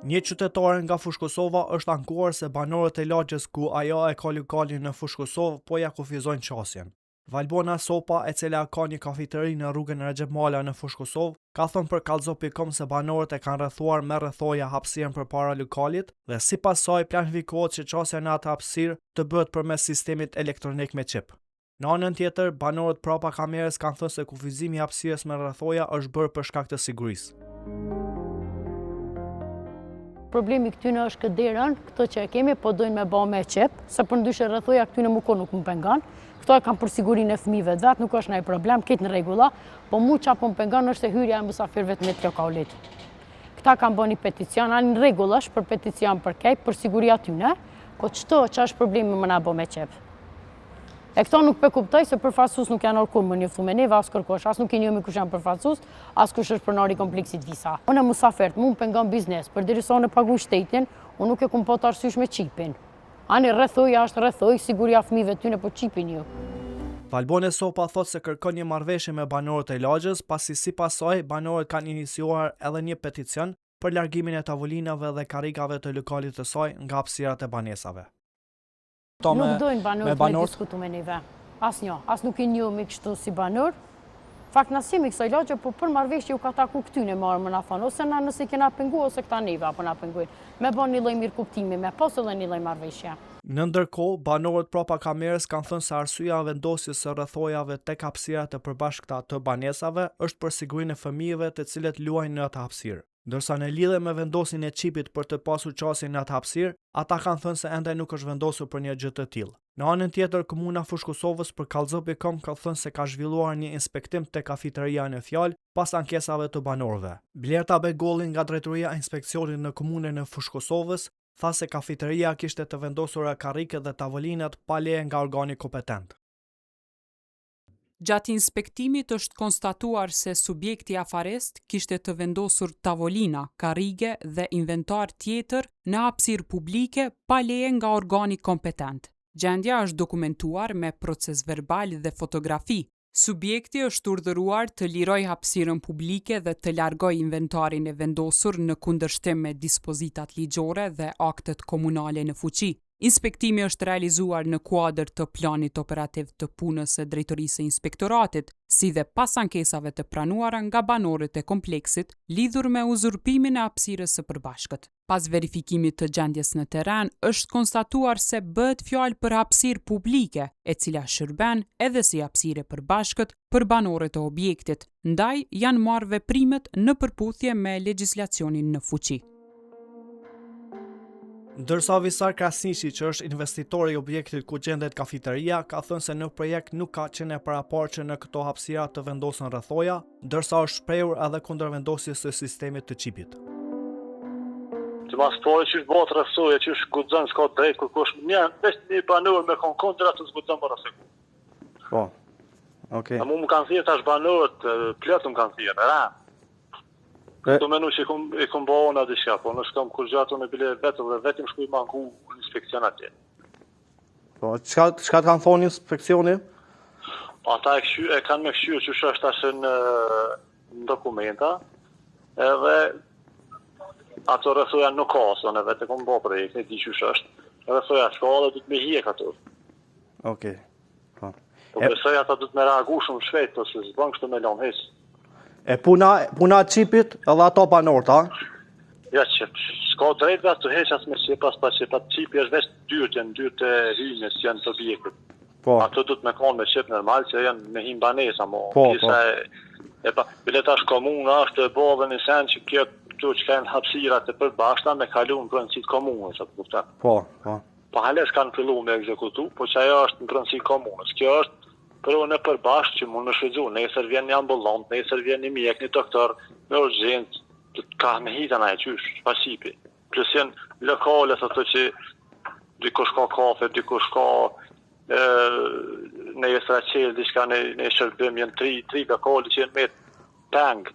Një qytetare nga Fushë Kosova është ankuar se banorët e lagjes ku ajo e ka lokalin në Fushë Kosovë po ja kufizojnë qasjen. Valbona Sopa, e cila ka një kafiteri në rrugën Recep Mala në Fushë Kosovë, ka thënë për kallzo.com se banorët e kanë rrethuar me rrethoja hapësirën përpara lokalit dhe sipas saj planifikohet që qasja në atë hapësirë të bëhet përmes sistemit elektronik me çip. Në anën tjetër, banorët prapa kamerës kanë thënë se kufizimi i hapësirës me rrethoja është bërë për shkak të sigurisë. Problemi këtyne është këtë derën, këto që e kemi, po dojnë me ba me qep, se për ndyshe rrethoja këtyne nuk më pengan. Këto e kam për sigurin e fëmijëve të vetë, nuk është nëjë problem, ketë në regula, po mu qa po më pengan është e hyrja e mësafirëve të met lokalit. Këta kam bë një peticion, anë në regull është për peticion për kej, për siguria tyne, po qëto që është problemi më na bo me qep. E këto nuk pe kuptoj se përfaqësues nuk janë orkur më njoftu me neve, as kërkosh, as nuk i njohemi kush janë përfaqësues, as kush është pronari kompleksit visa. Unë musafert, mu më pengon biznes, për derisa unë paguaj shtetin, unë nuk e kum pa të arsysh me çipin. Ani rrethoja është rrethoj, siguria fëmijëve tyne po çipin ju. Valbona Sopa thot se kërkon një marrëveshje me banorët e lagjes, pasi sipas saj banorët kanë iniciuar edhe një peticion për largimin e tavolinave dhe karrikave të lokalit të saj nga hapësirat e banesave. Nuk dojnë banorët me diskutu me neve. As nuk i njohemi kështu si banor. Fakt na jemi kësaj lagje, po për marrëveshje u ka taku këtyne marrë më na thonë, ose na nëse kena pengu ose këta neve apo na pengujnë. Me bën një lloj mirëkuptimi, me pas edhe një lloj marrëveshje. Në ndërkohë, banorët prapa kamerës kanë thënë se arsyeja e vendosjes së rrethojave tek hapësirat e përbashkëta të banesave është për sigurinë e fëmijëve të cilët luajnë në atë hapësirë. Ndërsa në lidhje me vendosin e çipit për të pasur qasje në atë hapësirë, ata kanë thënë se ende nuk është vendosur për një gjë të tillë. Në anën tjetër, komuna Fushë Kosovës për kallzo.com ka thënë se ka zhvilluar një inspektim te kafiteria në fjalë pas ankesave të banorëve. Blerta Begolli nga drejtoria e inspeksionit në komunën e Fushë Kosovës tha se kafiteria kishte të vendosura karrike dhe tavolinat pa leje nga organi kompetent. Gjatë inspektimit është konstatuar se subjekti afarest kishte të vendosur tavolina, karrige dhe inventar tjetër në hapësirë publike pa leje nga organi kompetent. Gjendja është dokumentuar me proces verbal dhe fotografi. Subjekti është urdhëruar të lirojë hapësirën publike dhe të largojë inventarin e vendosur në kundërshtim me dispozitat ligjore dhe aktet komunale në fuqi. Inspektimi është realizuar në kuadër të planit operativ të punës së drejtorisë së inspektoratit, si dhe pas ankesave të pranuara nga banorët e kompleksit lidhur me uzurpimin e hapësirës së përbashkët. Pas verifikimit të gjendjes në terren, është konstatuar se bëhet fjalë për hapësirë publike, e cila shërben edhe si hapësirë e përbashkët për banorët e objektit, ndaj janë marrë veprimet në përputhje me legjislacionin në fuqi. Ndërsa Visar Krasniqi, që është investitori i objektit ku gjendet kafiteria, ka thënë se në projekt nuk ka qenë parapar që në këto hapësira të vendosen rrethoja, ndërsa është shprehur edhe kundër vendosjes së sistemit të çipit. Të mastore që është bëhet rrethoja, që është guxon s'ka drejt kërkosh një banor me kontra të zguxon për rrethoja. Po. Okej. Mu më kanë thirrë tash banorët, plot më kanë thirrë, Do menu që i kom bëhë në diçka, po nësë kam kur gjatë unë e bile vetëm dhe vetëm shkuj manku në inspekcion atje. Po, çka të kanë thonë inspekcioni? Ata e kanë me këshyrë që është ashtë në dokumenta, edhe ato rrethoja nuk ka, së në vetë e kom bëhë projekt, e di që është, rrethoja s'ka dhe du të me hjek ato. Okej. Po. Po besoj ata du të me reagu shumë shpejt, po se zbën kështu me lanë hesë. E puna çipit edhe ato banorët, a? Ja, që s'ka drejt vetë të heqas me qipas, pa qipat qipi është veç dyrët e hynjes që janë të objektit. Po. Ato du të me konë me qip normal, që janë me him banesa, mo. Po. Biletash komuna është e bodhe një sen që kjo që kanë hapësirat e përbashkëta me kalu në prëndësit komunës, atë kuptan. Po. Pa hales kanë fillu me ekzekutu, po që ajo është në prëndësit komunës. Kjo është për në përbashkë që mund në shfridzu, nesër vjen një ambulant, nesër vjen një mjek, një doktor, me urgjent, ka me hitan aje qysh, pasipi. Plus janë lokales ato që dikush ka kafe, dikush ka në jesra qelë, diçka në shërbim, janë tri lokale që janë me peng,